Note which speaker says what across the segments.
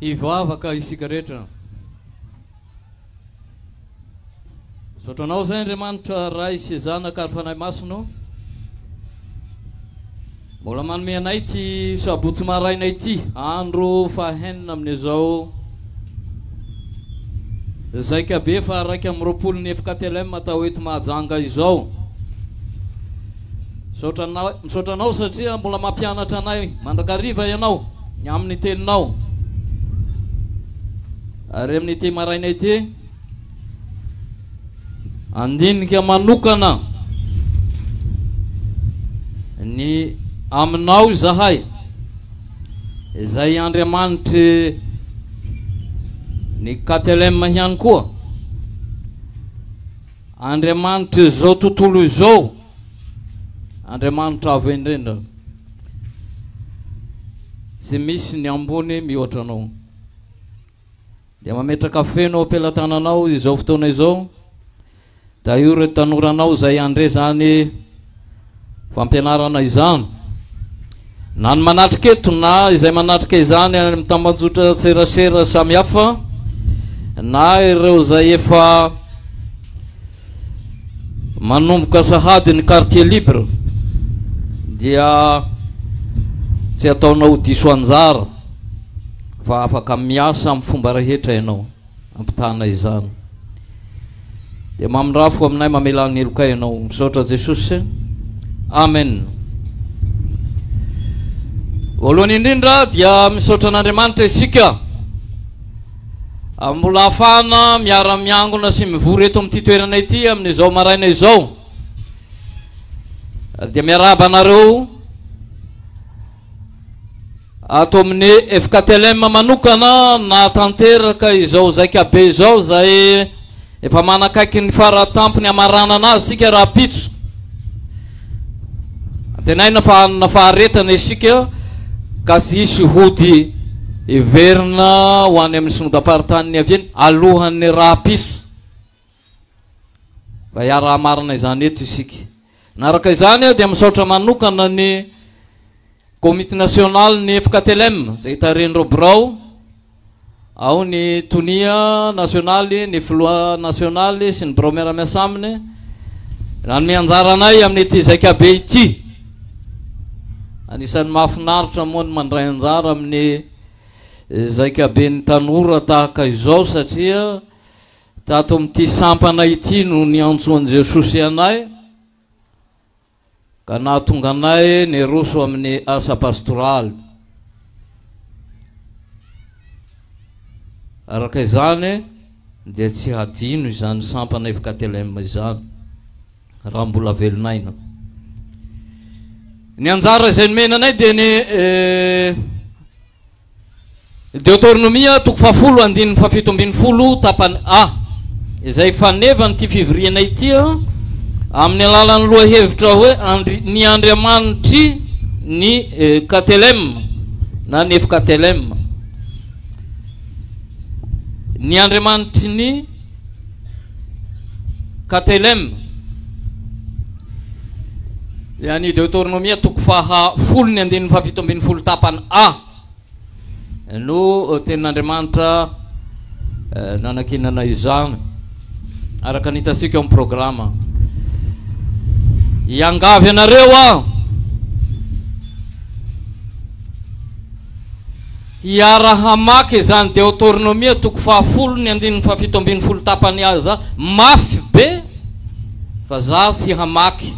Speaker 1: Ivavaka isika rehetra. Sotranao zay Andriamanitra ray sy zanaka ary fanahy masonao. Mbola manome anay ty sabotsy maraina ity andro fahaenina amin'izao zaika be fa raika amin'ny roapolo ny efakatelema atao eto Mahajanga izao. Misotranao satria mbola mampianatra anay mandrakariva ianao ny amin'ny teninao. Ary amin'ny ty maraina ity andinika manokana ny aminao zahay izay Andriamanitra ny katelema ihany koa. Andriamanitra zao tontolo izao Andriamanitra avo indrindra, tsy misy ny ambony mihoatra anao. Dia mametraka feno ampelantananao izao fotoana izao. Da io re tanoranao zay andre zany fampianarana izany na ny manatrika eto na izay manatrika izany amin'ny tambazotra serasera samy hafa na ireo zay efa manomboka sahady ny quartier libre dia tsy ataonao diso anjara fa afaka miasa amin'ny fomba rehetra ianao ampitana izany. Dia mamindrafo aminay mamela ny heloka ianao misaotra Jesosy. Amen. Voalohany indrindra dia misaotra an'Andriamanitra isika mbola ahafahana miara-miangona sy mivory eto amin'ity toerana ity amin'izao maraina izao. Dia miarahaba anareo ato amin'ny efakatelema manokana na tanteraka izao zaika be izao zay efa manakaiky ny faratampony amarana anazy sika raha pitso. Tenay nafaharetana isika ka tsy hisy hody iverina ho any amin'ny sinodam-paritany aviany alohan'ny raha piso. Fa iara marina izany eto isika. Naraka izany dia misaotra manokana ny komite nasionaly ny efakatelema zay taren'ireo birao. Ao ny tonia nasionaly, ny filoha nasionaly sy ny birao miara-miasa aminy nanome anjara anay amin'ny ity zaika be ity. Anisan'ny mahafinaritra moa ny mandray anjara amin'ny zaika be ny tanora tahaka izao satria tato amin'ity sampana ity no ny antsoan'i Jesosy anay ka nahatonga anay ny roso amin'ny asa pastoraly. Araka izany dia tsy hadino izany sampana efakatelema izany raha mbola velonaina. Ny anjara izay nomenanay dia ny Deutéronomia 10:17 tapany A izay fanevany ty fivorianay ity amin'ny alalan'ny lohahevitra hoe ny Andriamanitry ny katelema na ny efakatelema. Ny Andriamanitry ny katelema dia ny Deutéronomia 10:17 tapany A no tenin'Andriamanitra nanakinana izany araka nitasika amin'ny programa. Iangavy anareo iara hamaky zany Deutéronomia 10:17 tapany A mafy be fa za sy hamaky.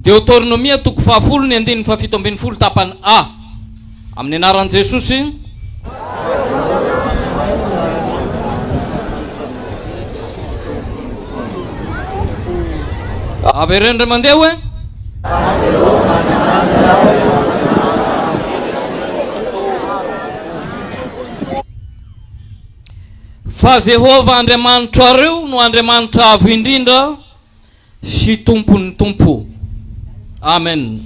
Speaker 1: Deutéronomia 10:17 tapany A amin'ny anaran'i Jesosy. Averendre mandeha hoe fa Jehova Andriamanitra areo no Andriamanitra avo indrindra sy tompon'ny tompo. Amen.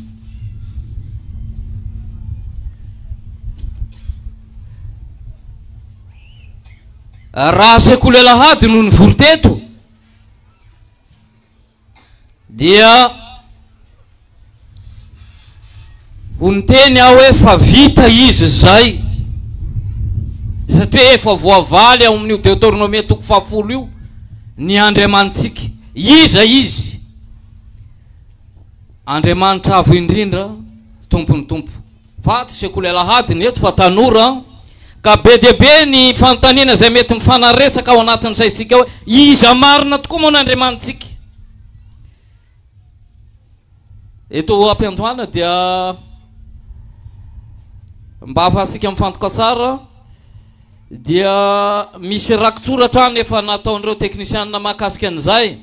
Speaker 1: Raha sekoly alahady no nivory teto dia ho niteny aho hoe fa vita izy zay satria efa voavaly ao amin'io Deuteronomia toko fahafolo io ny Andriamanitsika iza izy Andriamanitra avo indrindra tompony tompo fa tsy sekoly alahadiny eto fa tanora ka be dia be ny fanontaniana zay mety mifanaretsaka ao anatin'izaytsika hoe iza marina tokoa moa n'Andriamanitsika. Eto am-piandohana dia mba ahafahantsika mifantoka tsara dia misy rakitsoratra nefa nataon'ireo teknisianina mahakasika an'izay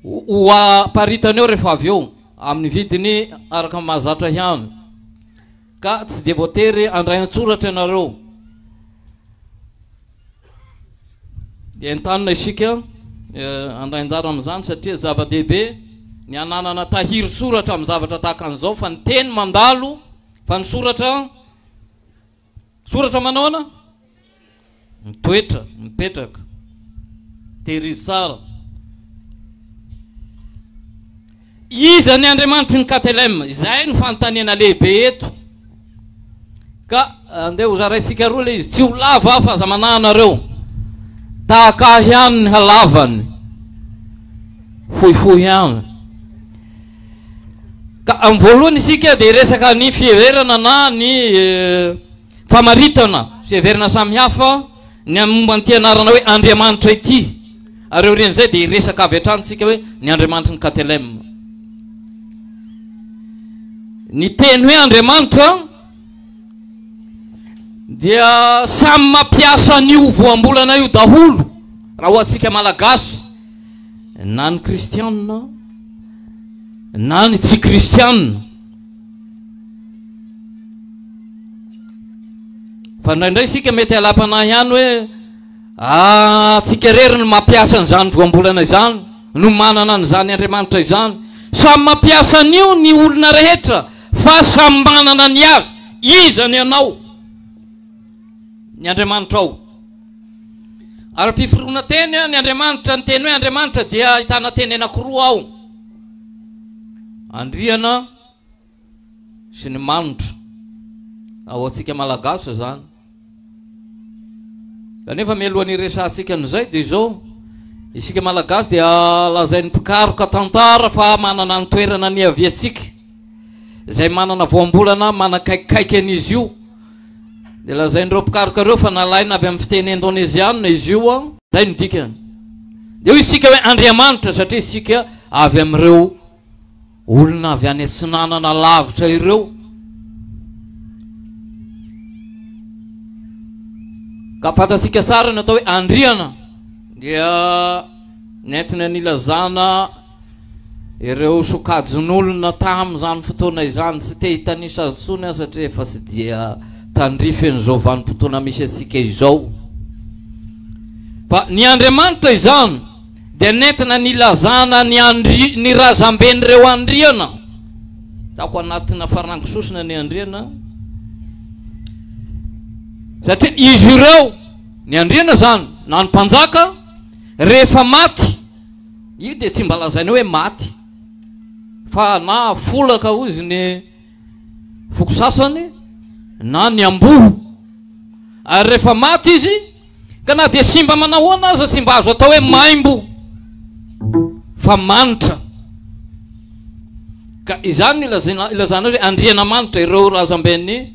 Speaker 1: ho aparitany eo rehefa avy eo amin'ny vidiny araka mahazatra ihany ka tsy de voatery andray an-tsoratra ianareo. Dia entanina isika andray anjara amin'izany satria zava-dehibe ny ananana tahiry soratra amin'ny zavatra tahaka an'izao fa ny teny mandalo fa ny soratra manaona mitoetra mipetraka tehirizy tsara. Iza ny Andriamanitry ny Katelem, izay ny fanontaniana lehibe eto ka andeha ho zaraitsika roa le izy tsy ho lava fa aza mananareo tahaka ihany ny halavany fohifohy ihany. Ka amin'ny voalohany isika dia resaka ny fiheverana na ny famaritana fiheverana samihafa ny momba ny tianarana hoe Andriamanitra ity ary orin'izay dia resaka avy hatrany tsika hoe ny Andriamanitry ny Katelem. Ny teny hoe Andriamanitra dia samy mampiasa n'io voambolana io daholo raha ho antsika malagasy na ny kristianina na ny tsy kristianina. Fa indraindray isika mety alapana ihany hoe tsika rery ny mampiasa n'izany voambolana izany no manana n'izany Andriamanitra izany. Samy mampiasa n'io ny olona rehetra fa samy manana ny azy. Iza ny anao ny Andriamanitra ao ary mpiforoana teny ny Andriamanitra ny teny hoe Andriamanitra dia ahitana teny anankiroa ao andriana sy ny manitra ao antsika malagasy zany. Kanefa mialohan'ny resantsika n'izay dia izao isika malagasy dia lazain'ny mpikaroka tantara fa manana ny toerana ny aviatsika izay manana voambolana manakaikikaiky an'izy io dia lazain'ireo mpikaroka reo fa nalaina avy amin'ny fiteny indoneziana izy io zay ny dikany. Dia hoy isika hoe Andriamanitra satria isika avy amin'ireo olona avy any antsinanana lavitra ireo. Ka fantatsika tsara ny atao hoe andriana dia nentina nilazana ireo sokajin'olona tamin'izany fotoana izany tsy te hitanisa azy tsony satria efa tsy dia tandrify an'izao vanim-potoana misy antsika izao. Fa ny Andriamanitra izany dia nentina nilazana ny razamben'ireo andriana tako anatina farango sosina ny andriana satria izy ireo ny andriana zany na ny mpanjaka rehefa maty io dia tsy mba lazaina hoe maty fa na folaka hozy ny foko sasany na ny amboho ary rehefa maty izy ka na dia simba manahoana aza tsy mba azo atao hoe maimbo fa manitra. Ka izany ilazana hoe andriana manitra ireo razamben'ny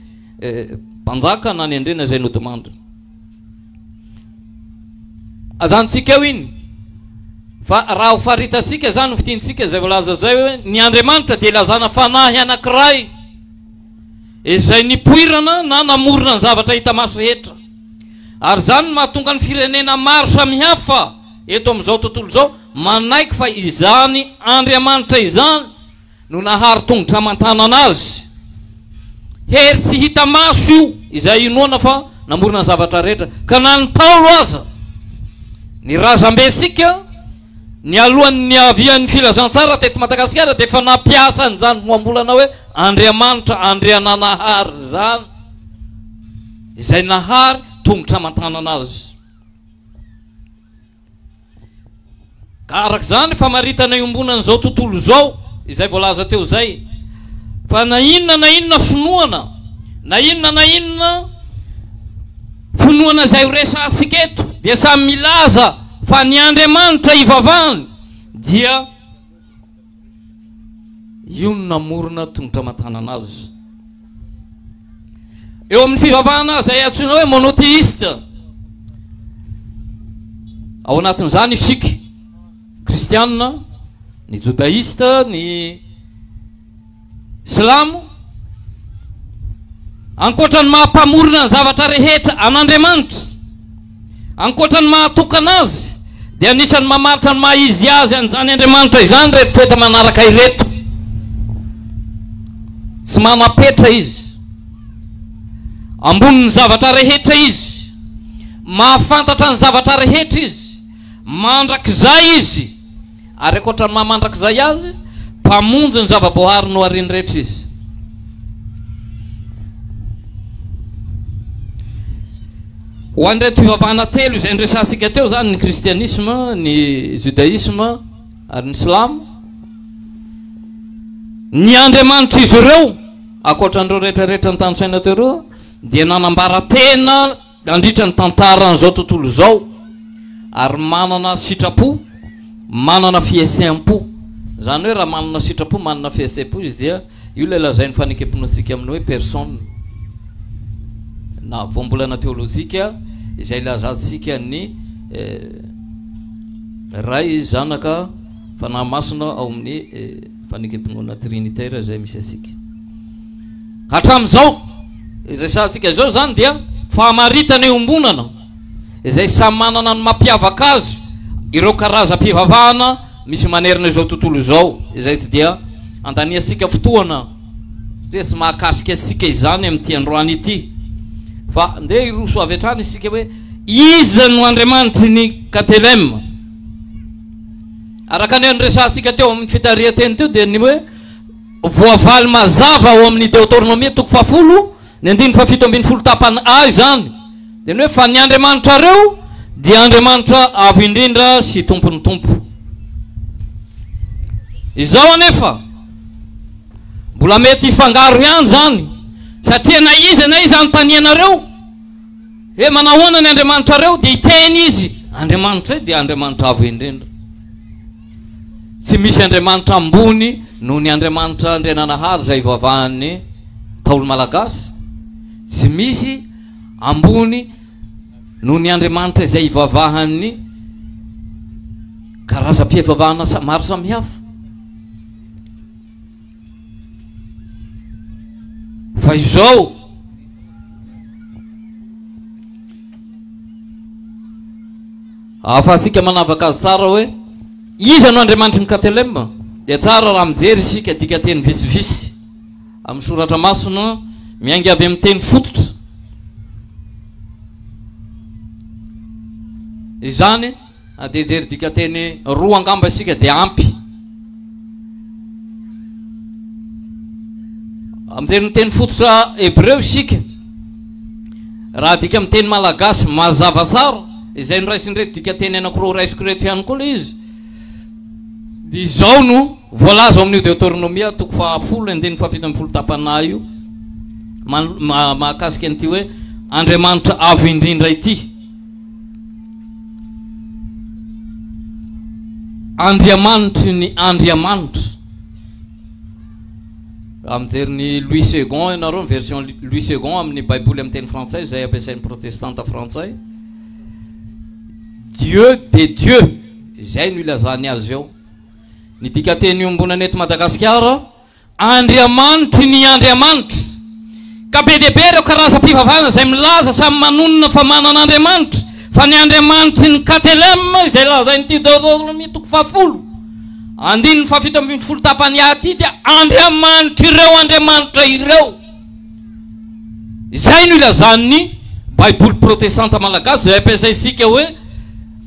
Speaker 1: mpanjaka na ny andriana izay nodimandry azantsika eo iny. Fa raha ho faritatsika zany ho fitintsika zay voalaza zay hoe ny Andriamanitra dia ilazana fanahy anankiray izay nipoirana na namorona ny zavatra hita maso rehetra ary zany mahatonga ny firenena maro samihafa eto amin'izao tontolo izao manaiky fa izany Andriamanitra izany no nahary tongotra amantanana azy. Hery tsy hita maso io izay inoana fa namorona ny zavatra rehetra ka na ny Paolo aza ny razambensika ny alohan'ny avian'ny filazantsara teto Madagasikara dia efa nampiasa an'izany moambolana hoe Andriamanitra andriana nahary zany izay nahary tongotra amantanana azy. Ka araka zany famaritana iombonan'izao tontolo izao izay voalaza teo zay fa na inona finoana na inona ronoana zay resantsika eto dia samy milaza fa ny Andriamanitra ivavahany dia io no namorona tongotra matanana azy. Eo amin'ny fivavahana zay antsoina hoe monothéiste, ao anatin'izany isika kristianina, ny judaïsta, ny silamo, ankoatrany mahampamorona ny zavatra rehetra an'Andriamanitra, ankoatrany mahatokana azy dia anisany mamaritra ny maha izy azy an'izany Andriamanitra izany reto toetra manaraka ireto. Tsy manapetra izy ambonin'ny zavatra rehetra, izy mahafantatra ny zavatra rehetra, izy mandrakizay izy, ary ankoatrany mamandrakizay azy mpamonjy ny zavaboahary no ariany rehetra izy. Ho an'ireto fivavahana telo izay nresantsika teo zany, ny kristianisme, ny judaïsme ary ny silamo, ny Andriamanitra izy ireo akoatran'ireo rehetrarehetra ny tanosaina teo dia nanambara tena andritra ny tantaran'izao tontolo izao, ary manana sitrapo, manana fiheseham-po. Zany hoe raha manana sitrapo, manana fiheseham-po izy dia io le lazain'ny fanekemponotsika amin'ny hoe personne na voambolana teolojika izay lazantsika ny ray zanaka fanahy masina ao amin'ny fanekemponoana trinitaire zay misy asika hatramin'izao. Resantsika izao zany dia fahamaritana iombonana izay samy manana ny mampiavaka azy ireo karazam-pivavahana misy manerina izao tontolo izao, izay tsy dia andaniasika fotoana dia tsy mahakasika asika izany amin'ity androany ity, fa ndeha iroso avy hatrany isika hoe iza no Andriamanitry ny Katelem. Araka ny resantsika teo amin'ny fitarihateny teo dia ny hoe voavaly mazava ao amin'ny Deutéronomie 10:17 tapany A izany dia ny hoe fa ny Andriamanitra reo dia Andriamanitra avo indrindra sy tompony tompo. Izao anefa mbola mety ifangaro ihany zany, satria na izy anontanianareo hoe manahoana ny Andriamanitra reo dia iteny izy Andriamanitra dia Andriamanitra avo indrindra. Tsy misy Andriamanitra ambony noho ny Andriamanitra Andriananahary zay ivavahan'ny Taolo Malagasy, tsy misy ambony noho ny Andriamanitra izay ivavahan'ny karazam-pivavahana maro samihafa. Fa izao ahafahasika manavaka azy tsara hoe iza no Andriamanitry ny Katelem dia tsara raha mijery isika dika teny visivisy amin'ny soratra masina miainga avy amin'ny teny fototra. Izany dia jery dika teny roa angamba isika dia ampy. Mijery ny teny fototra Hebreo isika, raha dika amin'ny teny malagasy mazava tsara izay noraisindreto dika teny anakiroa raisiko reto ihany koa le izy. Dia izao no voalaza amin'ny Deutéronomie 10:17 tapana io mahakasika an'ity hoe Andriamanitra avo indrindra ity. Andriamanitry ny Andriamanitra. Mijery ny Louis Second ianareo ny version Louis Second amin'ny baiboly amin'ny teny frantsay izay ampiasain'ny protestanta frantsay, Dieu de Dieu izay no ilazany azy eo. Ny dika teny iombonana eto Madagasikara, Andriamanitry ny Andriamanitra. Ka be dia be ireo karazam-pivavahana izay milaza samy manonona fa manana Andriamanitra, fa ny Andriamanitry ny Katelem izay lazain'ity Deutéronomie 10:17 tapany A ty dia Andriamanitra ireo, Andriamanitra ireo. Izay no ilazan'ny baiboly protestanta malagasy izay ampiasaisika hoe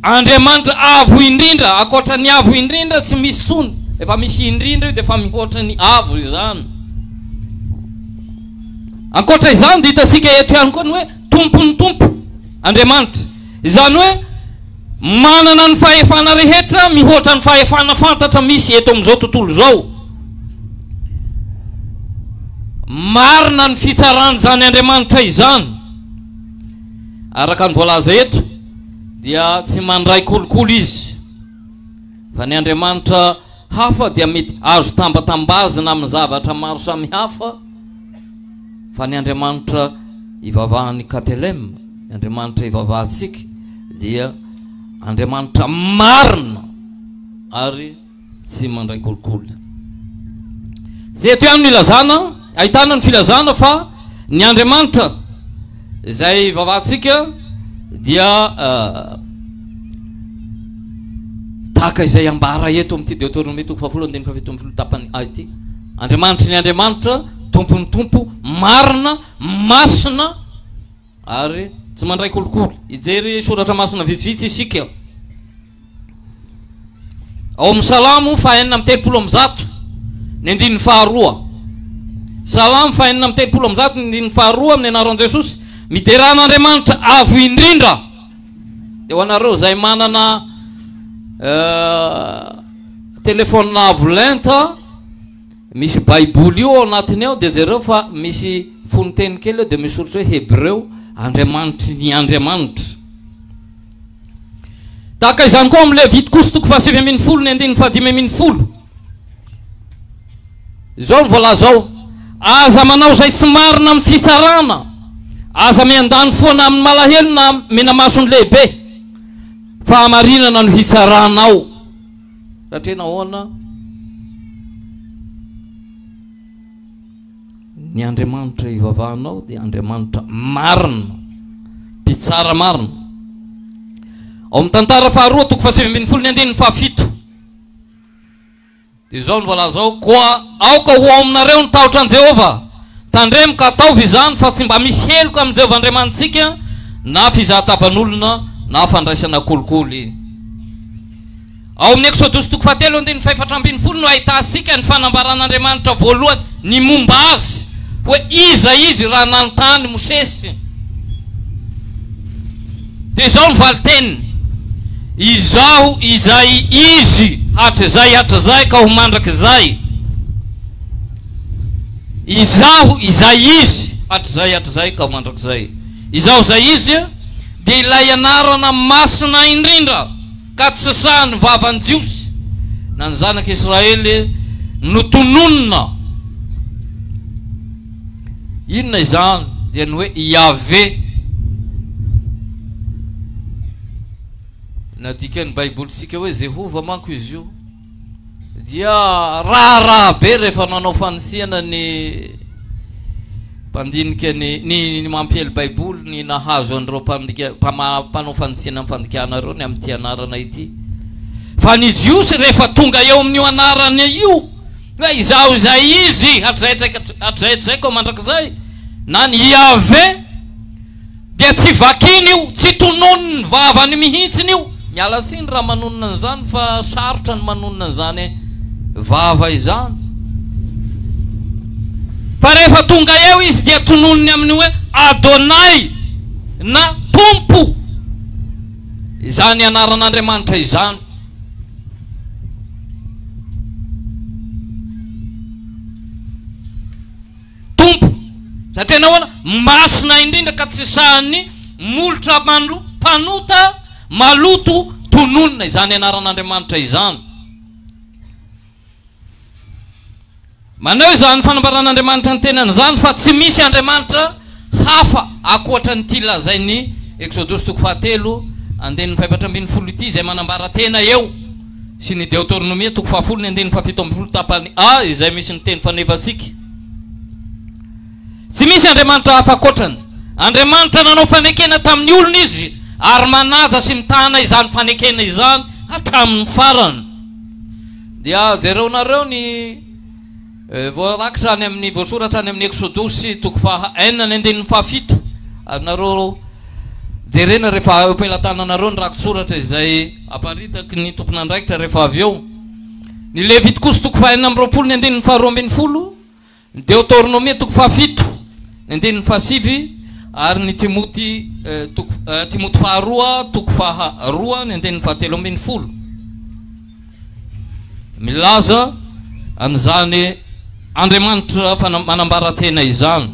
Speaker 1: Andriamanitra avo indrindra. Akoatra ny avo indrindra tsy misy sony, efa misy indrindra io dia efa mihoatra ny avo izany. Ankoatra izany dia hitasika eto ihany koa ny hoe tompony tompo Andriamanitra, izany hoe manana ny fahefana rehetra mihoatra ny fahefana fantatra misy eto amin'izao tontolo izao. Marina ny fitsarany zany Andriamanitra izany, araka ny voalaza eto dia tsy mandray kolokolo izy fa ny Andriamanitra hafa dia mety azo tambatambazina amin'ny zavatra maro samy hafa fa ny Andriamanitra ivavahany Katelem, ny Andriamanitra ivavahantsika dia Andriamanitra marina ary tsy mandray kolokolo. Zay eto ihany no ilazana, ahitana ny filazana fa ny Andriamanitra izay ivavahantsika dia tahaka izay ambara eto amin'ity Deutéronome 10:17 tapany ity. Andriamanitra ny Andriamanitra tompony tompo marina masina ary tsy mandray kolokolo. Ijery soratra masina vitsivitsy isika ao amin'ny Salamo 4:30 ny 2:2. Salamo 4:30 ny 2:2 amin'ny anaran'i Jesosy. Mideran'Andriamanitra avo indrindra. Dia ho anareo zay manana telefone avo lenta misy baiboly io ao anatiny ao dia jereo fa misy fonoteny kely eo dia misy soratra hoe Hebreo Andriamanitra ny Andriamanitra. Tahaka izany koa amin'ny Levite kosa 7:10 izao ny voalaza ao. Aza manao zay tsy marina amin'ny fitsarana, aza miandany foana amin'ny malahelo na menamasony lehibe, fa amarinana no hitsaranao. Satria nahoana ny Andriamanitra ivavahanao dia Andriamanitra marina, mpitsara marina. Ao amin'ny tantara faharoa 7:17 dia izao ny voalaza ao. Koa aoka ho aminareo ny tahotra an Jehova, tandremoka ataovy izany fa tsy mba misy heloka amin'ny Jehova Andriamanitsika na fizahatavan'olona na fandraisana kolikoly. Ao amin'ny Exodus 7:4 no ahitasika ny fanambaran'Andriamanitra voalohany ny momba azy hoe iza izy raha nanontany Mosesy. Dia izao ny valiteniny: izaho izay izy hatrizay ka ho mandrakizay. Izaho izay izy hatrizay ka ho mandrakizay. Izaho izay izy dia ilay anarana masina indrindra ka tsy sasahan'ny vavan'i Jiosy na ny zanak'Israely notononina. Inona izany? Dia ny hoe Yahvé. Na dikan'ny baiboly sika hoe Jehova manko izy io. Dia raha be rehefa nanao fanisihana ny mpandinika ny mampiely baiboly ny nahazo an'ireo mpanao fanisihana amin'ny fandikana ireo ny amin'ity anarana ity. Fa ny Jiosy rehefa tonga eo amin'io anarana io hoe izaho izay izy hatrizay ka mandrakizay, na ny Yahvé, dia tsy vakiny io, tsy tononony vavany mihitsiny io. Miala tsiny raha manonona an'izany fa sarotra ny manonona an'izany vava izany. Fa rehefa tonga eo izy dia tononony amin'ny hoe Adonai na tompo. Izany anaran'Andriamanitra izany. Tompo. Satria nahoana masina indrindra ka tsy sahan'ny molotra mpanota maloto tononona. Izany anaran'Andriamanitra izany. Manao izany fanambaran'Andriamanitra ny tenany izany fa tsy misy Andriamanitra hafa akoatra nyity lazainy Exodus 7:4 ity izay manambara tena eo, sy ny Deutéronome 10:17 tapany A izay misy ny teny fanevantsika. Tsy misy Andriamanitra hafa akoatrany. Andriamanitra nanao fanekena tamin'ny olona izy ary manaja sy mitana izany fanekena izany hatramin'ny farany. Dia jereonareo ny voarakitra any amin'ny voasoratra any amin'ny Exodus 4:1-7 nareo jerena rehefa ampelantananareo ny rakitsoratra izay aparitaky ny tompon'andraikitra rehefa avy eo. Ny Levite kosa 21:22 ny Deutéronome 7:7 ary ny Timoty faharoa 2:2 milaza an'izany Andriamanitra manambara tena izany.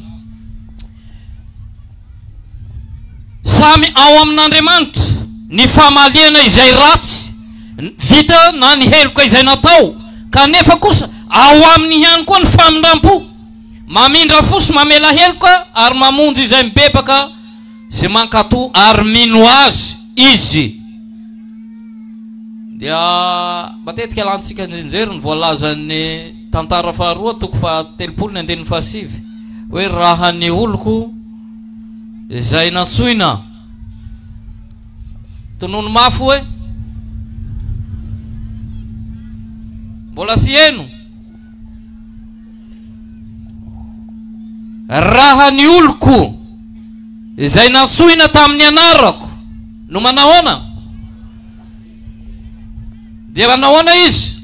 Speaker 1: samy ao amin'Andriamanitra ny famaliana izay ratsy vita na ny heloka izay natao, kanefa kosa ao amin'ny ihany koa ny famindram-po, mamindra fosy mamela heloka ary mamonjy izay mibebaka zay mankato ary mino azy izy. Dia matetika alantsika njenjery ny voalazan'ny tantara faharoa toko faha-telopolo ny andinin'ny fahasivy hoe raha ny oloko izay natsoina tonono mafy hoe mbola sy eno, raha ny oloko izay natsoina tamin'ny anarako no manahoana dia manahoana izy,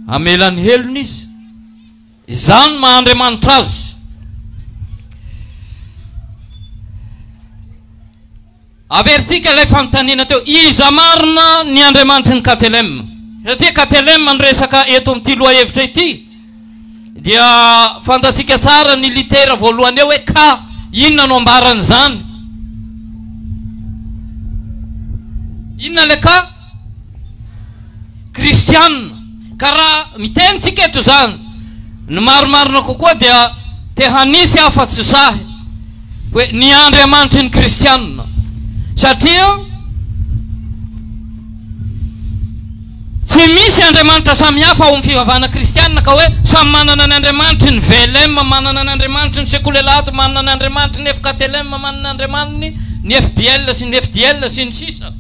Speaker 1: amelany helony izy, izany mahandriamanitra azy. Avertika ilay fanontaniana teo, iza marina ny Andriamanitry ny Katelem, satria Katelem ny resaka eto amin'ity lohahevitra ity dia fantatsika tsara ny litera voalohany eo hoe ka, inona no ambarany zany, inona le ka? Kristianina. Ka raha mitenitsika eto zany ny maromarina kokoa dia te hanisy afa-tsy sahy hoe ny Andriamanitry ny Kristianina, satria tsy misy Andriamanitra samihafa ao amin'ny fivavahana kristianina ka hoe samy manana ny Andriamanitry ny Velem, manana ny Andriamanitry ny Sekolelat, manana ny Andriamanitry ny FKTLM, manana ny Andriamanitry ny FBL sy ny FDL sy ny sisa.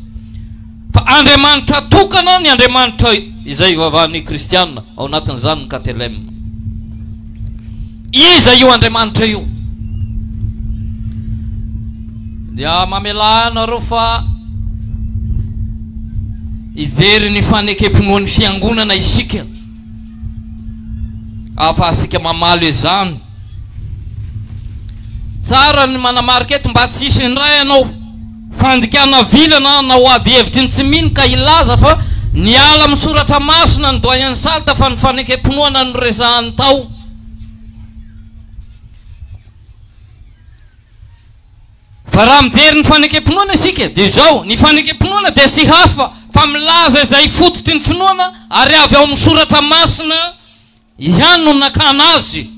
Speaker 1: Fa Andriamanitra tokana ny Andriamanitra izay ivavahan'ny kristianina ao anatin'izany ny KTLM. Iza io Andriamanitra io? Dia mamela nareo fa ijery ny fanekemponoan'ny fiangonana isika ahafahasika mamalo izany. Tsara ny manamarika eto mba tsy hisy ny ray ianao fandikana vilana na ho ady hevitry ny tsy mino ka ilaza fa ny ala amin'ny soratra masina ny doyen salta fa ny fanekemponoana no resahany tao. Fa raha mijery ny fanekemponoana isika dia izao, ny fanekemponoana dia tsy hafa fa milaza izay fototry ny finoana ary avy ao amin'ny soratra masina ihany no nakana azy.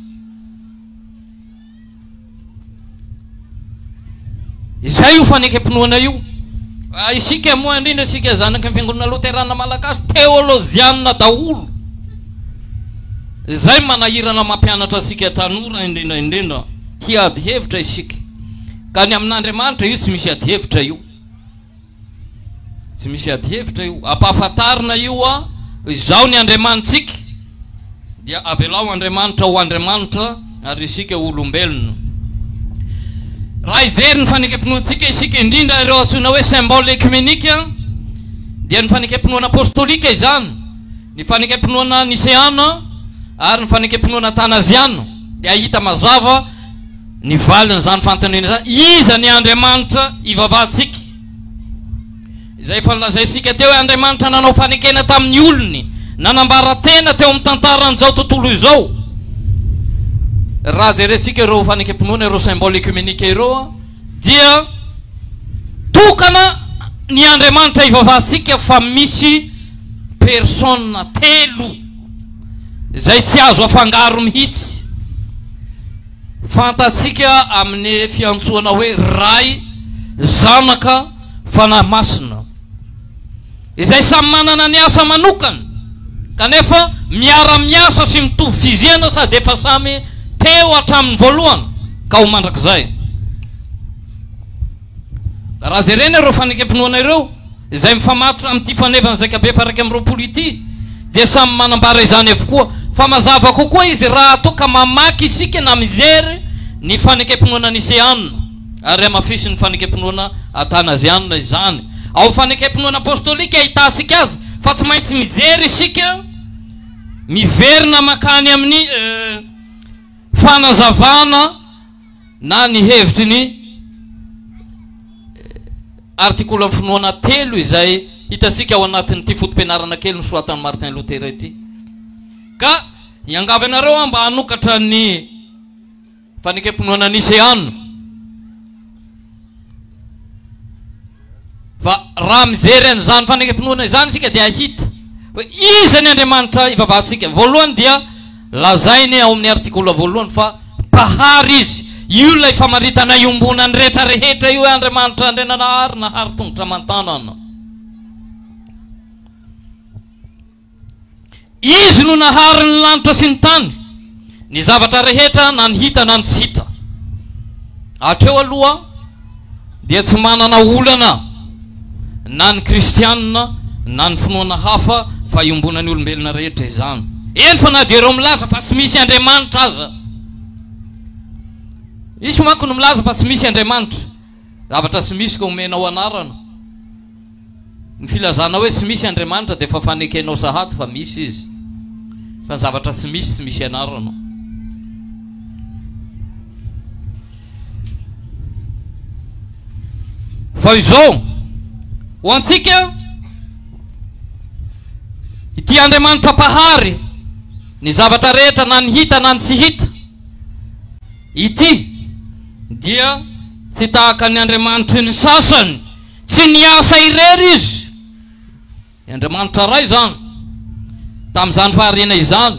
Speaker 1: Izay io fanekemponoana io. Isika moa indrindra isika zanaky ny fiangonana loterana malagasy teolozianina daholo. Izay manahirana mampianatra asika tanora indrindra indrindra tia ady hevitra isika. Ka ny amin'Andriamanitra io tsy misy ady hevitra io. Tsy misy ady hevitra io. Ampahafantarina io a izao ny Andriamanitsika dia avelao Andriamanitra ho Andriamanitra ary isika olombelona. Raha ijery ny fanekemponoantsika isika indrindra ireo antsoina hoe symbole ekumenika dia ny fanekemponoana apostolika izany, ny fanekemponoana niseana ary ny fanekemponoana tanaziana. Dia hita mazava ny valiny zany fanontaniana zany, iza ny Andriamanitra ivavahantsika. Izay fanlazaisika teo hoe Andriamanitra nanao fanekena tamin'ny olony, nanambara tena teo amin'ny tantaran'izao tontolo izao. Raha jerentsika ireo fanekemponoana ireo symbole ekumenika ireo dia tokana ny Andriamanitra ivavahantsika fa misy persona telo izay tsy azo afangaro mihitsy. Fantatsika amin'ny fiantsoana hoe ray, zanaka, fanahy masina, izay samy manana ny asa manokana kanefa miara-miasa sy mitovy fizena sady efa samy teo hatramin'ny voalohany ka ho mandrakizay. Raha jerena ireo fanekemponoana ireo izay mifamatotra amin'ity fanevana zakabe fa raiky amin'ny roapolo ity dia samy manambara izany avokoa. Fa mazava kokoa izy raha toka mamaky isika na mijery ny fanekemponoana niseanina ary amafisy ny fanekemponoana atanazianina izany. Ao fanekemponoana apostolika ahitasika azy fa tsy maintsy mijery isika miverina makany amin'ny fanazavana na ny hevitry ny artikolo amin'ny finoana telo izay hitasika ao anatin'ity fotom-pianarana kely ny soatan'ny Martin Luther ity. Ka iangavy anareo mba hanokatra ny fanekemponoana niseanina raha mijery an'izany fanekam-pinoana izany isika dia ahita hoe iza ny Andriamanitra ivavahantsika. Voalohany dia lazainy ao amin'ny artikola voalohany fa mpahary izy, io ilay famaritana iombonany rehetra rehetra io hoe Andriamanitra andrenanahary nahary tongotra aman-tanana. Izy no nahary ny lanitra sy ny tany, ny zavatra rehetra na ny hita na ny tsy hita. Hatreo aloha dia tsy manana olana na ny kristianina na ny finoana hafa fa iombonany olombelona rehetra izany. Eny fa na dia ireo milaza fa tsy misy Andriamanitra aza. Isy manko no milaza fa tsy misy Andriamanitra, zavatra tsy misy ka omenao anarana. Ny filazana hoe tsy misy Andriamanitra dia fa fanekenao sahaty fa misy izy, fa ny zavatra tsy misy anarana. Fa izao ho antsika ity Andriamanitra pahary, ny zavatra rehetra na ny hita na ny tsy hita, ity dia tsy tahaka ny Andriamanitra ny sasany, tsy niasa irery izy. Ny Andriamanitra ray zany tamin'izany faharena izany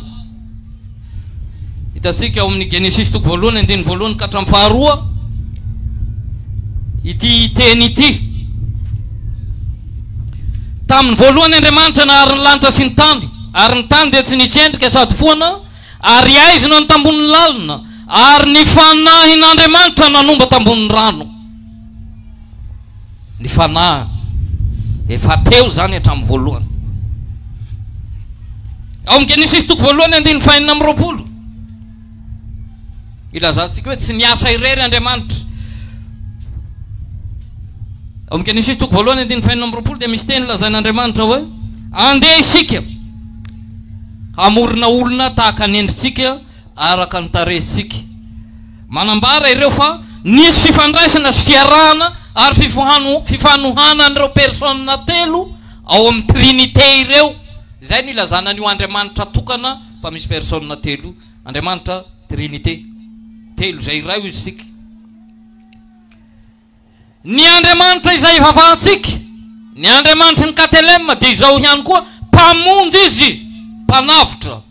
Speaker 1: hitantsika ao amin'ny Genesis toko voalohany andiny voalohany ka hatramin'ny faharoa, ity teny ity: tamin'ny voalohany Andriamanitra nahary ny lanitra sy ny tany, ary ny tany dia tsy nisy endrika sady foana, ary aizina ny tambon'ny lalina, ary ny fanahin'Andriamanitra nanomba tambon'ny rano. Ny fanahy efa teo zany hatramin'ny voalohany. Ao amin'ny Genesis toko voalohany andiny fahinina amby roapolo ilazantsika hoe tsy niasa irery Andriamanitra. Ao amin'ny Genesis toko voalohany andiny fahinina amby roapolo dia misy teny lazain'Andriamanitra hoe andeha isika hamorona olona tahaka ny endritsika araka ny tarehintsika. Manambara ireo fa nisy fifandraisana sy fiarahana ary fifanohana an'ireo persona telo ao amin'ny trinité ireo. Izay ny ilazana n'io Andriamanitra tokana fa misy persona telo, Andriamanitra trinité telo izay iray izy sika. Ny Andriamanitra izay ivavahantsika, ny Andriamanitra ny Katelema dia izao ihany koa mpamonjy izy, mpanavitra.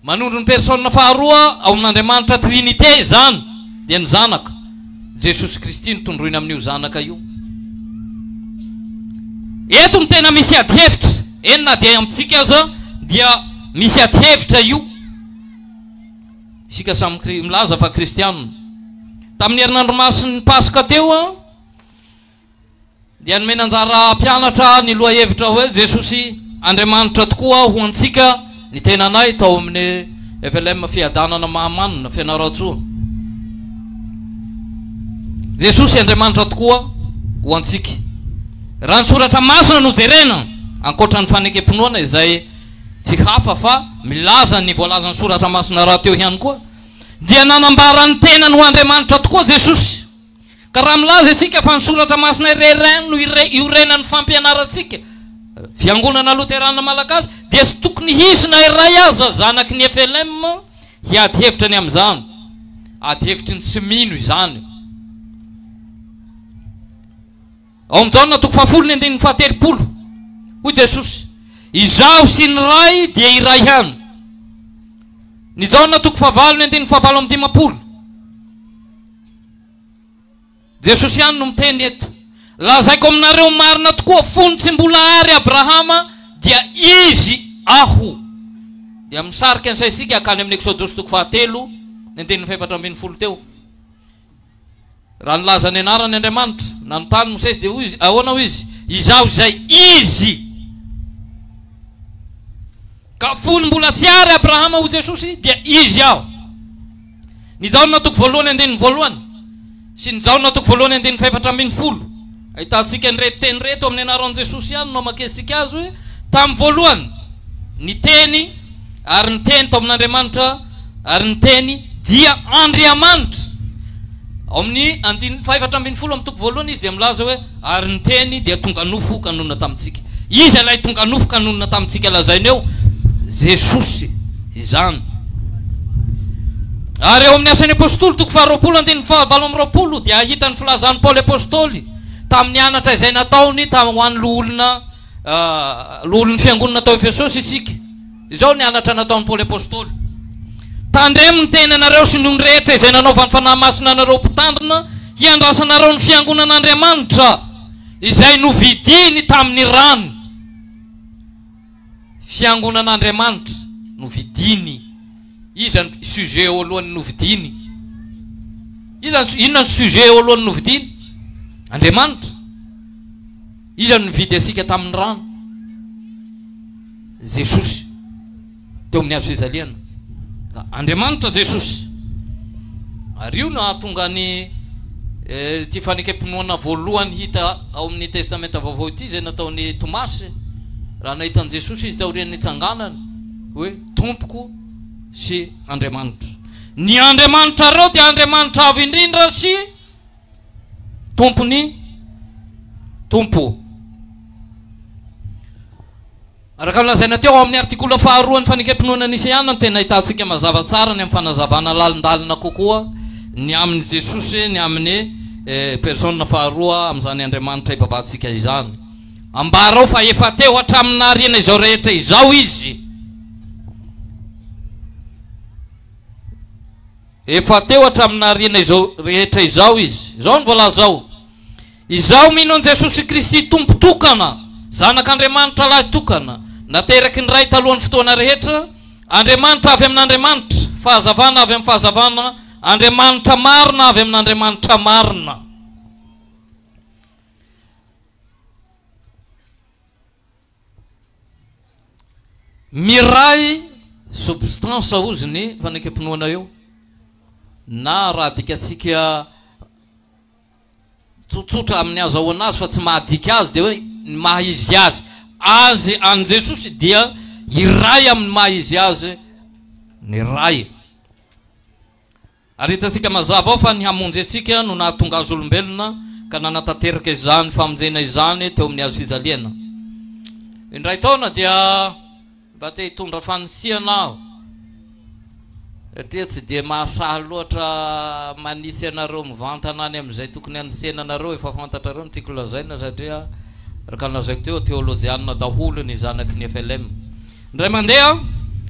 Speaker 1: Manondro ny persona faharoa ao amin'Andriamanitra trinité zany dia ny zanaka Jesosy Kristy nitondroina amin'io zanaka io. Eto ny tena misy adi-hevitra, eny na dia amintsika aza dia misy adi-hevitra io. Isika samy milaza fa kristianina. Tamin'ny herinandro masin'ny Paska teo dia nomena anjara mpianatra ny loha hevitra hoe Jesosy Andriamanitra tokoa ho antsika ny tenanay tao amin'ny FLM fiadanana mahamanina fianaratsoa. Jesosy Andriamanitra tokoa ho antsika. Raha ny soratra masina no jerena ankoatra ny fanekam-pinoana izay tsy hafa fa milaza ny voalaza ny soratra masina raha teo ihany koa, dia nanambara ny tena no Andriamanitra tokoa Jesosy. Ka raha milaza isika fa ny soratra masina ireray no iorenan'ny fampianaratsika fiangonana Luterana Malagasy dia tsy tokony hisy na iray aza zanaky ny FLM hiady hevitra ny amin'izany, ady hevitry ny tsy mino izany. Ao amin'ny Jaona toko fahafolo ny andininy fahatelopolo hoy Jesosy izaho sy ny ray dia iray ihany. Ny Jaona toko fahavalo ny andininy fahavalo amin'ny dimapolo Jesosy ihany no miteny eto: lazaiko aminareo marina tokoa fony tsy mbola ary Abrahama dia izy aho. Dia misarika an'izay isika akany amin'ny Exodus toko fahatelo ny andininy faefatra ambin'ny folo teo. Raha nilaza ny anarany Andriamanitra na ny tany Mosesy dia hoy izy ahoana hoy izy: izaho izay izy. Ka fony mbola tsy ary Abrahama ho Jesosy dia izy aho. Ny Jaona toko voalohany andininy voalohany sy ny Jaona toko voalohany andininy faefatra ambin'ny folo ahitantsika ny reto teny reto amin'ny anaran'i Jesosy ihany no makesika azy hoe tamin'ny voalohany ny teny, ary ny teny tao amin'Andriamanitra, ary ny teny dia Andriamanitra. Ao amin'ny andininy faefatra ambin'ny folo amin'ny toko voalohany izy dia milaza hoe ary ny teny dia tonga nofo kanonina tamintsika. Izy alay tonga nofo kanonina tamintsika lazainy eo Jesosy izany. Ary ao amin'ny asan'ny apôstôly toko faharoapolo andininy fahavalo amby roapolo dia ahitany filazan'ny Paoly apôstôly tamin'ny anatra izay nataony ho an'ny loolon'ny fiangonana natao Efesosy isika. Izao ny anatra nataony Paoly apôstôly. Tandremony tenanareo sy ny rehetra izay nanaovany fanahy masina anareo mpitandrina hiandrasanareo ny fiangonan'Andriamanitra izay novidiny tamin'ny rano. Fiangonan'Andriamanitra novidiny. Izany sujet eo alohany novidiny. Inona ny sujet eo alohany novidiny? Andriamanitra. Izany nividy asika tamin'ny rano. Jesosy. Teo amin'ny hazo fijaliana. Andriamanitra Jesosy. Ary io nahatonga ny ty fanekam-pinoana voalohany hita ao amin'ny testamenta vaovao ity izay nataony Tomasy. Raha nahitan'i Jesosy izy taorian'ny hitsanganany hoe tompoko sy Andriamanitra. Ny Andriamanitra reo dia Andriamanitra avy indrindra sy tompony tompo. Araka lazaina teo amin'ny artikola faharoa ny fanekam-pinoana Nisiana no tena ahitantsika mazava tsara ny amin'ny fanazavana lalindalina kokoa ny amin'ny Jesosy ny amin'ny persona faharoa amin'izany Andriamanitra ivavahantsika izany. Ambarao fa efa teo hatramin'ny ariana izao rehetra izao izy. Efa teo hatramin'ny ariana izao rehetra izao izy. Izao ny voalazao. Izao mino Jesosy Kristy tompo tokana, zanak'Andriamanitra lahy tokana, nateraky ny ray talohan'ny fotoana rehetra, Andriamanitra avy amin'Andriamanitra, fahazavana avy amin'ny fahazavana, Andriamanitra marina avy amin'Andriamanitra marina. Miray substance hozy ny fanekam-pinoana eo. Na raha dikatsika tsotsotra amin'ny azahoana azy fa tsy mahadika azy dia hoe maha izy azy. Azy an Jesosy dia iray amin'ny maha izy azy ny ray. Ary hitatsika mazava ao fa ny hamonjy atsika no nahatonga azy olombelona ka nanatateraka izany famonjena izany teo amin'ny hazo fijaliana. Indray taona dia mba te hitondra fanisiana aho. Satria tsy dia mahasahy loatra manitsy anareo mivantana any amin'izay tokony anisena anareo efa fantatrareo ny tiako lazaina satria raka lazaiko teo teolojianina daholo ny zanaky ny FLM. Indray mandeha,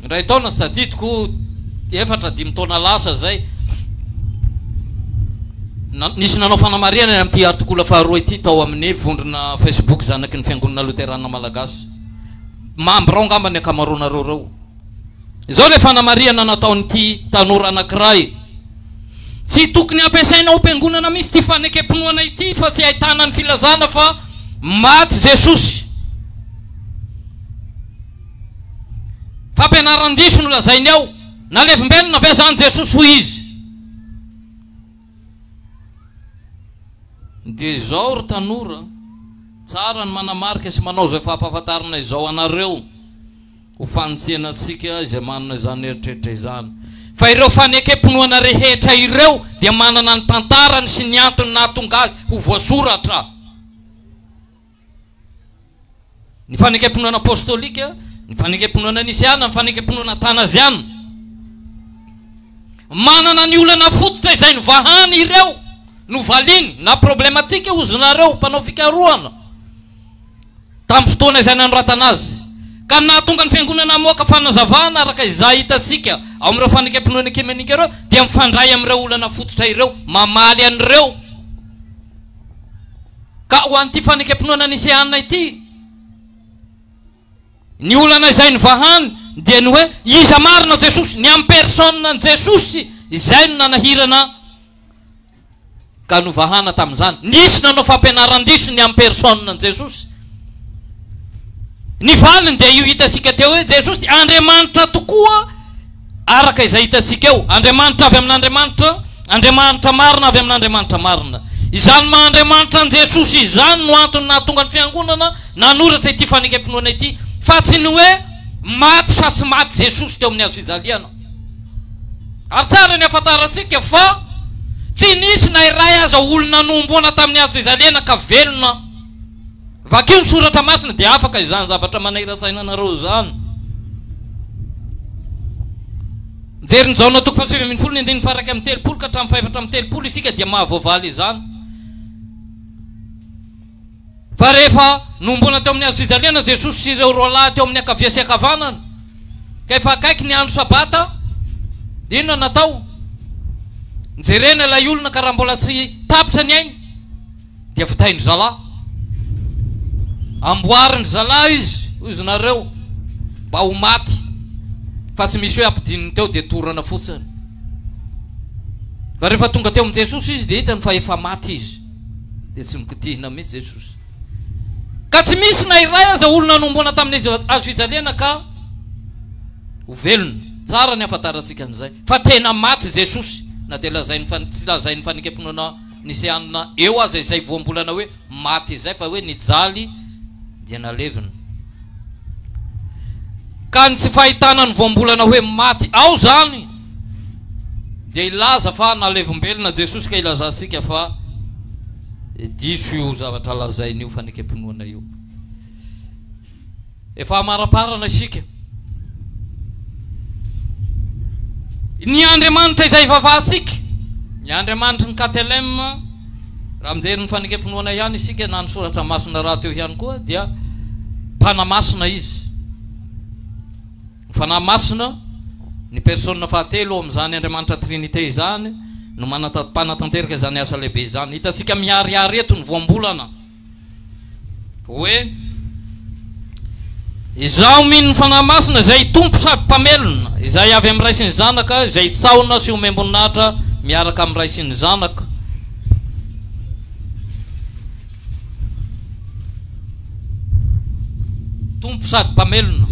Speaker 1: indray taona tsy tadidiko efatra 5 taona lasa zay. Nisy nanao fanamariana amin'ity artikola faharoa ity tao amin'ny vondrona Facebook zanaky ny fiangonana Luterana Malagasy. Mambra ao ngamba ny akamaronareo reo. Izao le fanamariana nataon'ity tanora anankiray. Tsy tokony ampiasaina ho mpiangonana misy ty fanekam-pinoana ity fa tsy ahitana ny filazana fa maty Jesosy. Fampianaran-diso no lazainy ao. Nalevimbelona ve zany Jesosy ho izy. Dia izao ry tanora, tsara ny manamarika sy manao zay fampahafantarana izao anareo ho fanitsena atsika izay manana izany eritreritra izany. Fa ireo fanekam-pinoana rehetra ireo dia manana ny tantarany sy ny antony nahatonga azy ho voasoratra. Ny fanekam-pinoana apôstôlika, ny fanekam-pinoana Nisiana, ny fanekam-pinoana Tanaziana manana ny olana fototra izay novahany ireo, novaliny na problematika ozonareo mpanao fikarohana tamin'ny fotoana izay nanoratana azy. Ka nahatonga ny fiangonana amoaka fanazavana araka izay hitatsika ao amin'ireo fanekam-pinoana ekumenika ireo dia mifandray amin'ireo olana fototra ireo, mamaly an'ireo. Ka ho an'ity fanekam-pinoana Nisiana ity, ny olana izay nivahany dia ny hoe iza marina Jesosy, ny amin'ny persona ny Jesosy izay no nanahirana ka novahana tamin'izany. Nisy nanao fampianaran-diso ny amin'ny persona ny Jesosy. Ny valiny dia io hitatsika teo hoe Jesosy Andriamanitra tokoa araka izay hitatsika eo. Andriamanitra avy amin'Andriamanitra, Andriamanitra marina avy amin'Andriamanitra marina. Izany maha-Andriamanitra ny Jesosy izany no antony nahatonga ny fiangonana nanoratra ity fanekam-pinoana ity. Fa tsy ny hoe maty sa tsy maty Jesosy teo amin'ny hazo fijaliana. Ary tsara ny afantarantsika fa tsy nisy na iray aza olona nomboana tamin'ny hazo fijaliana ka velona. Vakio ny soratra masina dia afaka izany zavatra manahira-tsaina anareo zany. Mijery ny jaona toko 7:10 faraka amin'ny 3 ka hatramin'ny 4:30 isika dia mahavoavaly izany. fa rehefa nombona teo amin'ny hazojaliana Jesosy sy ireo roalahy teo amin'ny akavia sy akavanana ka efa akaiky ny andro sabata dia inona natao nijerena ilay olona ka raha mbola tsy tapitra ny ainy dia vitainy zalahy amboariny zalahy izy nareo mba ho maty fa tsy misy hoe ampidininy teo dia torana fotsiny fa rehefa tonga teo amin'ny Jesosy izy dia hitany fa efa maty izy dia tsy mikitihina mihitsy Jesosy ka tsy misy na iray aza olona nombona tamin'ny azo fijaliana ka ho velona tsara ny afantarantsika an'izay fa tena maty Jesosy na dia lazainy tsy lazainy fanikam-pinoana nisy anina eo aza izay voambolana hoe maty izay fa hoe nijaly dia nalevina ka ny tsy fahitana ny voambolana hoe maty ao zany dia ilaza fa nalevimbelona Jesosy ka ilazantsika fa diso io zavatra lazainy io fanikam-pinoana io efa amaraparana isika ny Andriamanitra izay vavahatsika ny Andriamanitra ny KTLM raha mijery ny fanikam-pinoana ihany isika na ny soratra masina raha teo ihany koa dia mpanamasina izy fanahy masina ny persona fahatelo amin'izany Andriamanitra Trinité izany no manampanatanteraka izany asa lehibe izany hitantsika miariary eto ny voambolana hoe izaho mino ny fanahy masina izay tompo sady mpamelona izay avy amin'ny ray sy ny zanaka izay tsaona sy omemboninahitra miaraka amin'ny ray sy ny zanaka tompo sady mpamelona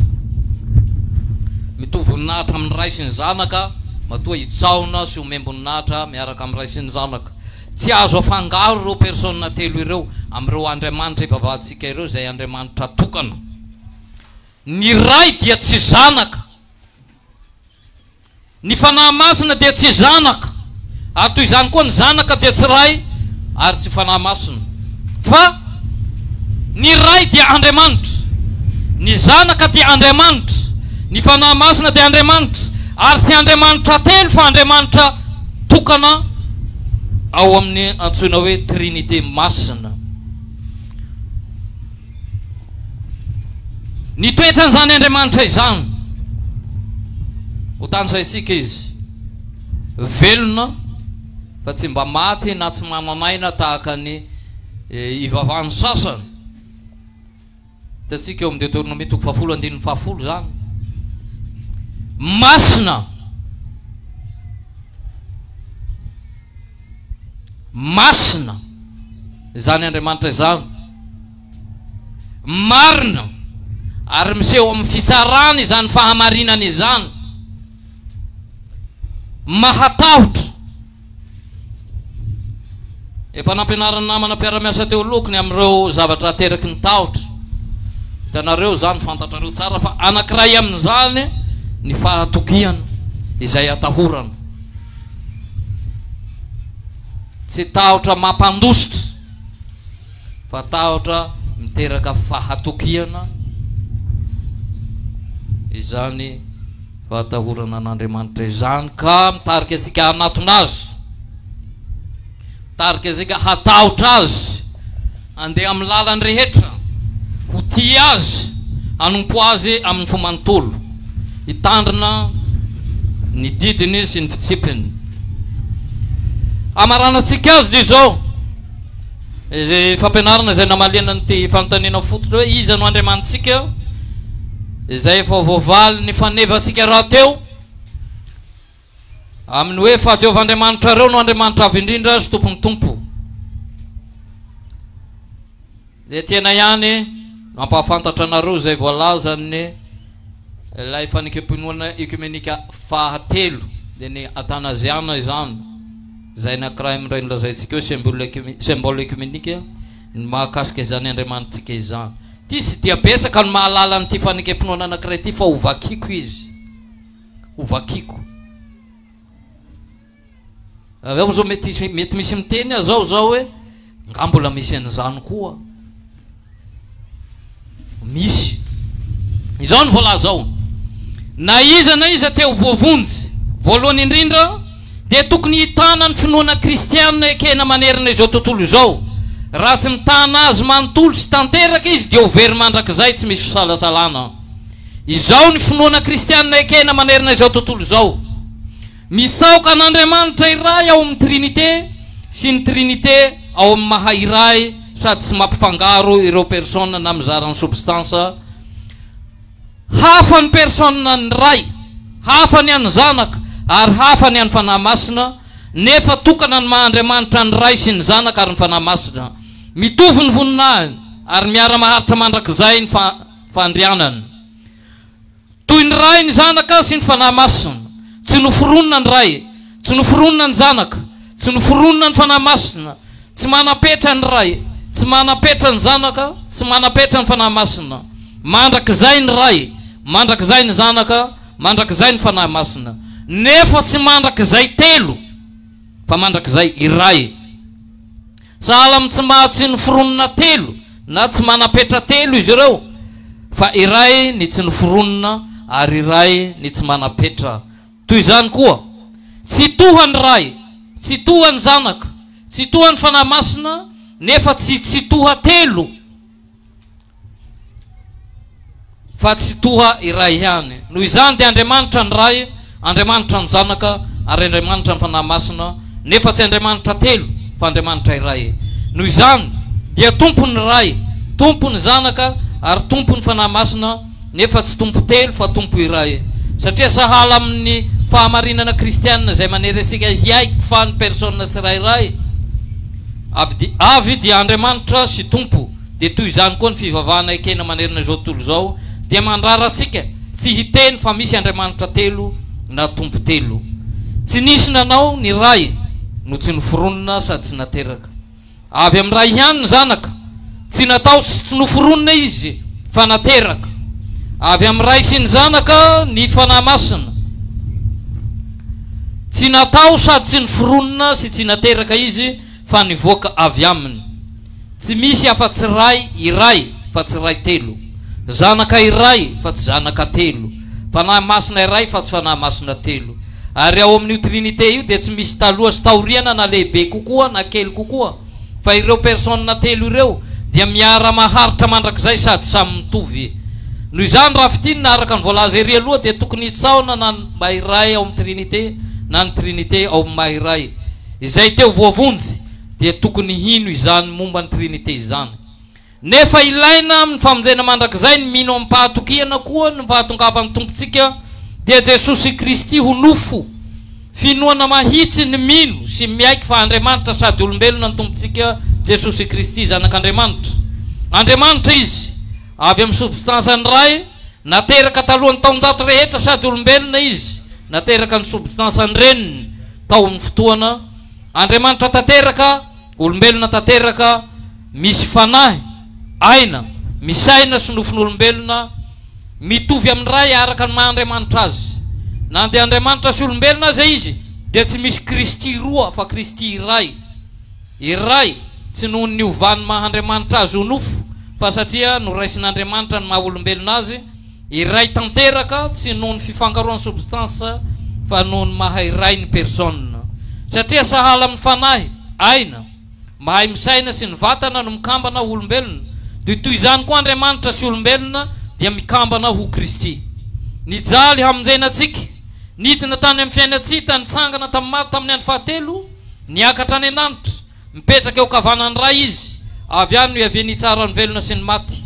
Speaker 1: mitovy voninahitra amin'ny ray sy ny zanaka matoa hitsaona sy omemboninahitra miaraka amin'ny ray sy ny zanaka tsy azo afangaro ireo persona telo ireo amin'ireo Andriamanitra ivavahantsika ireo izay Andriamanitra tokana ny ray dia tsy zanaka ny fanahy masina dia tsy zanaka ary toy izany koa ny zanaka dia tsy ray ary tsy fanahy masina fa ny ray dia Andriamanitra ny zanaka dia Andriamanitra ny fanahy masina dia Andriamanitra ary tsy Andriamanitra telo fa Andriamanitra tokana ao amin'ny antsoina hoe Trinité masina ny toetran'izany Andriamanitra izany ho tanjaitsika izy velona fa tsy mba maty na tsy manamaina tahaka ny ivavahany sasany hitantsika eo amin'ny Deutéronomie 10:10 zany masina masina izany Andriamanitra izany marina ary miseho amin'ny fitsarany izany fahamarinana izany mahatahotra efa nampianarany namana mpiara-miasa teo lokony amin'ireo zavatra ateraky ny tahotra hitanareo zany fantatrareo tsara fa anankiray amin'izany ny fahatokiana izay atahorana tsy tahotra mampandositra fa tahotra miteraka fahatokiana izany fahatahorana an'Andriamanitra izany ka mitarika asika hanatona azy mitarika asika hatahotra azy andeha amin'ny lalany rehetra ho tia azy hanompo azy amin'ny fomanontolo hitandrina ny didiny sy ny fitsipiny amaranantsika azy dia zao izay fampianarana izay namalena nyty fanontaniana fototra hoe iza no Andriamanitsika izay efa voavaly ny fanevantsika raha teo amin'ny hoe fahatsiovan'Andriamanitra reo no Andriamanitra avy indrindra sy tompony tompo dia tena ihany mampahafantatra anareo izay voalazany ilay fanikam-pinoana ekumenika fahatelo dia ny atanaziana izany izay nakiray amin'iray nolazaintsika hoe symbole ekumenika ny mahakasika izany Andriamanitsika izany ty sy dia betsaka ny mahalala nyty fanikam-pinoana anakiray ty fa hovakiko izy hovakiko avy ao zao mety misy miteny azao zao hoe nga mbola misy an'izany koa misy izao ny voalaza ao na iza teo voavonjy voalohany indrindra dia tokony hitana ny finoana kristianina ekena manerina izao tontolo izao raha tsy mitana azy manontolo sy tanteraka izy dia overy mandrakizay tsy misy fisalasalana. Izao ny finoana kristianina ekena manerina izao tontolo izao. Misaoka an'Andriamanitra iray ao amin'ny trinité sy ny trinité ao amin'ny maha iray sady tsy mampifangaro ireo persona na mizara ny substance. Hafa ny persona ny ray, hafa ny an'ny zanaka ary hafa ny an'ny fanahy masina, nefa tokana ny Mahandriamanitra ny ray sy ny zanaka ary ny fanahy masina. Mitovy ny voninahiny ary miara maharitra mandrakizay ny fandrianany. Toy ny ray ny zanaka sy ny fanahy masina, tsy noforonina ny ray, tsy noforonina ny zanaka, tsy noforonina ny fanahy masina, tsy manapetra ny ray, tsy manapetra ny zanaka, tsy manapetra ny fanahy masina. Mandrakizay ny ray, mandrakizay ny zanaka, mandrakizay ny fanahy masina. Nefa tsy mandrakizay telo, fa mandrakizay iray. Sahala amin'ny tsy noforonina telo na tsy manapetra telo izy ireo, fa iray ny tsy noforonina ary iray ny tsy manapetra. Toy izany koa, tsy toha ny ray, tsy toha ny zanaka, tsy toha ny fanahy masina, nefa tsy toha telo, fa tsy toha iray ihany. Noho izany dia Andriamanitra ny ray, Andriamanitra ny zanaka ary Andriamanitra ny fanahy masina, nefa tsy Andriamanitra telo fa Andriamanitra iray. Noho izany dia tompo ny ray, tompo ny zanaka ary tompo ny fanahy masina, nefa tsy tompo telo fa tompo iray. Satria sahala amin'ny fahamarinana kristianina izay manery antsika hiaiky fa ny persona tsirairay, avy dia Andriamanitra sy tompo. Dia toy izany koa ny fivavahana ekena manerina izao tontolo izao dia mandrara antsika tsy hiteny fa misy Andriamanitra telo na tompo telo. Tsy nisy nanao ny ray no tsy noforonina sady tsy nateraka. Avy amin'ny ray ihany ny zanaka, tsy natao sy tsy noforonina izy fa nateraka. Avy amin'ny ray sy ny zanaka ny fanahy masina, tsy natao sady tsy noforonina sy tsy nateraka izy fa nivoaka avy aminy. Tsy misy afa-tsy ray iray fa tsy ray telo, zanaka iray fa tsy zanaka telo, fanahy masina iray fa tsy fanahy masina telo. Ary ao amin'io trinité io dia tsy misy taloha sy taoriana na lehibe kokoa na kely kokoa, fa ireo persona telo ireo dia miara maharitra mandrakizay sady samy mitovy. Noho izany raha fitinina araka ny voalaza ery aloha dia tokony hitsaona na ny mahiray ao amin'ny trinité na ny trinité ao amin'ny mahiray. Izay teo voavonjy dia tokony hino izany momba ny trinité izany. Nefa ilaina amin'ny famonjena mandrakizay ny mino amin'ny pahatokiana koa ny fahatongava amin'ny tompontsika dia Jesosy Kristy ho nofo, finoana mahitsy ny mino sy miaiky fa Andriamanitra sady olombelona ny tompontsika Jesosy Kristy zanak'Andriamanitra. Andriamanitra izy, avy amin'ny substance ny ray, nateraka talohan'ny taonjato rehetra sady olombelona izy, nateraka ny substance ny reniny tao amin'ny fotoana. Andriamanitra tanteraka, olombelona tanteraka, misy fanahy, aina, misy aina sy nofon'olombelona, mitovy amin'ny ray araka ny Mahandriamanitra azy. Na dia Andriamanitra sy olombelona azy izy dia tsy misy Kristy roa fa Kristy iray. Iray tsy noho ny ovan'ny Mahandriamanitra azy ho nofo, fa satria noraisin'Andriamanitra ny maha olombelona azy. Iray tanteraka tsy noho ny fifangaroan'ny substance fa noho ny maha iray ny persona. Satria sahala amin'ny fanahy, aina, mahay misaina sy ny vatana no mikambana ho olombelona, dia toy izany koa Andriamanitra sy olombelona dia mikambana ho Kristy. Nijaly hamonjenantsika, nidina tany amin'ny fiainantsika, nitsangana tamin'ny andro fahatelo, niakatra any an-danitra, mipetraka eo kavanany ray izy, avy any no hiaviany tsara ny velona sy ny maty.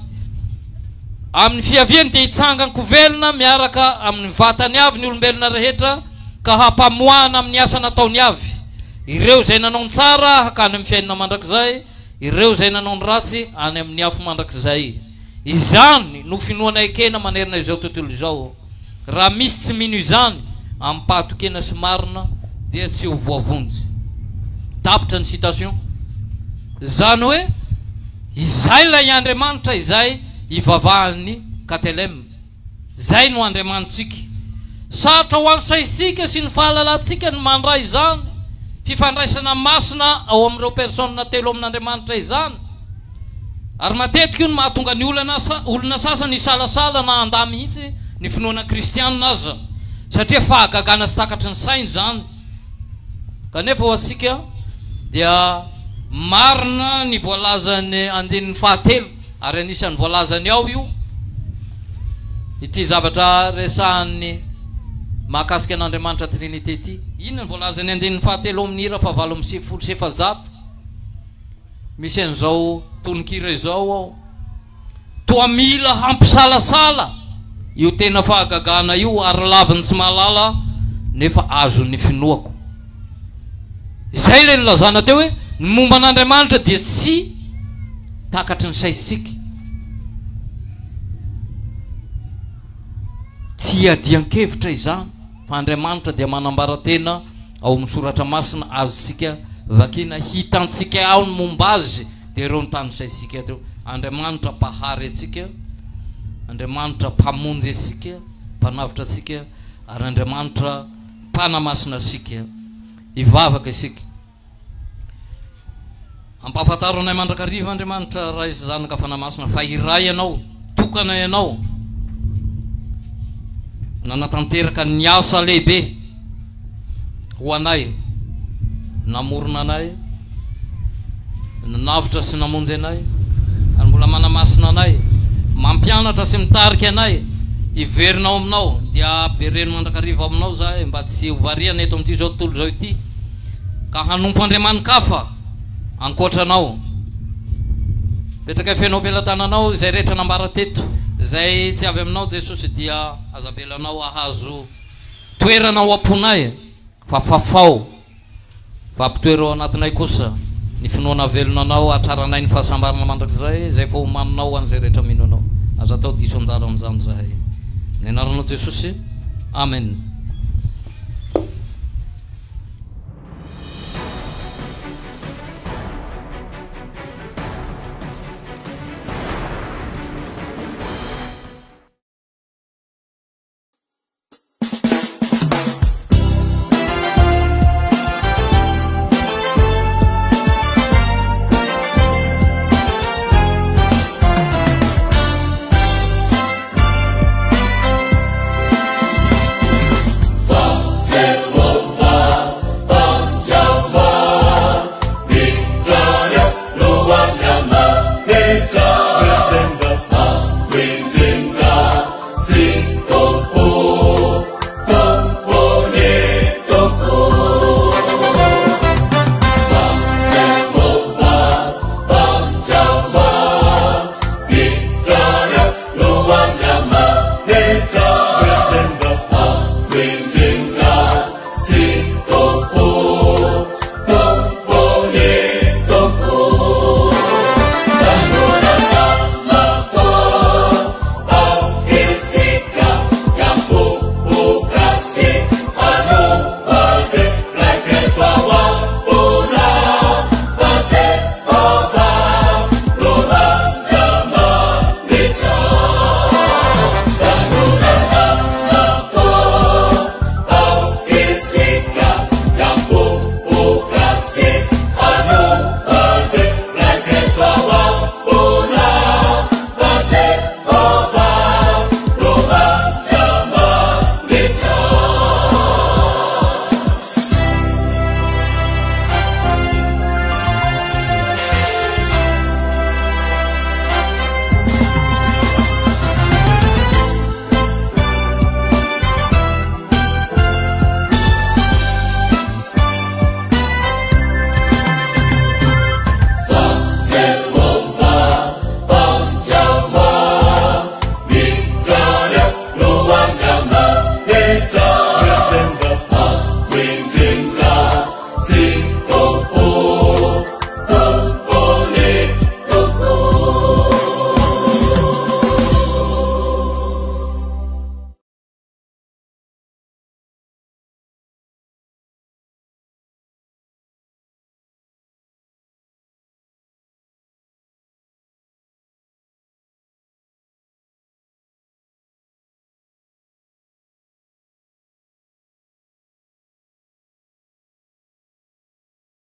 Speaker 1: Amin'ny fiaviany dia hitsangany ko velona miaraka amin'ny vatany avy ny olombelona rehetra, ka hampamoahana amin'ny asa nataony avy. Ireo izay nanao ny tsara hakany amin'ny fiainana mandrakizay, ireo izay nanao ny ratsy any amin'ny afo mandrakizay. Izany no finoana ekena manerina izao tontolo izao. Raha misy tsy mino izany amin'ny pahatokena sy marina dia tsy ho voavonjy. Tapitra ny citation. Zany hoe izay lay Andriamanitra izay ivavahany Katelem. Zay no Andriamanitsika. Sarotra ho ansaitsika sy ny fahalalantsika ny mandray izany, fifandraisana masina ao amin'ireo persona telo amin'Andriamanitra izany. Ary matetika io no mahatonga ny olona sasany isalasala na anda mihitsy ny finoana kristianina aza, satria fahagagana sy takatry ny sainy zany. Kanefa ho antsika dia marina ny voalazany andininy fahatelo ary anisan'ny voalazany ao io ity zavatra resahany mahakasika an'Andriamanitra Trinité ity. Inona ny voalazany andininy fahatelo amin'ny hira fa 700 misy an'izao tononkira izao ao: toa mila hampisalasala io tena fahagagana io ary laviny tsy mahalala nefa azo ny finoako. Izay le nilazana teo hoe ny momba an'Andriamanitra dia tsy takatry ny saisika, tsy adian-kevitra izany fa Andriamanitra dia manambara tena ao amin'ny soratra masina azosika vakina hitantsika ao ny momba azy dia ireo ny tany saisika teo. Andriamanitra mpahary atsika, Andriamanitra mpamonjy atsika, mpanavitra atsika, ary Andriamanitra mpanamasina asika, hivavaka isika. Ampahafantaro anay mandrakariva Andriamanitra raha izy zanaka fanamasina fa iray ianao, tokana ianao nanatanteraka ny asa lehibe ho anay, namorona anay, nanavitra sy namonjy anay, ary mbola manamasina anay, mampianatra sy mitarika anay. Iverinao aminao dia ampivereno mandrakariva aminao zahay mba tsy hovariana eto amin'ity zao tontolo zao ity, ka hanompo andriamanikafa ankoatranao. Petraka fenao belantananao izay rehetra nambara teto, izay tsy avy aminao Jesosy dia azabelanao ahazo toeranao amponay, fa fafao fa ampitoerao anatinay kosa ny finoana velonanao, atraranay ny fahasambarana mandrakizay izay fa homaninao an'izay rehetra mino anao. Aza atao diso anjara amin'izany zahay, ny anaranao Jesosy, amen.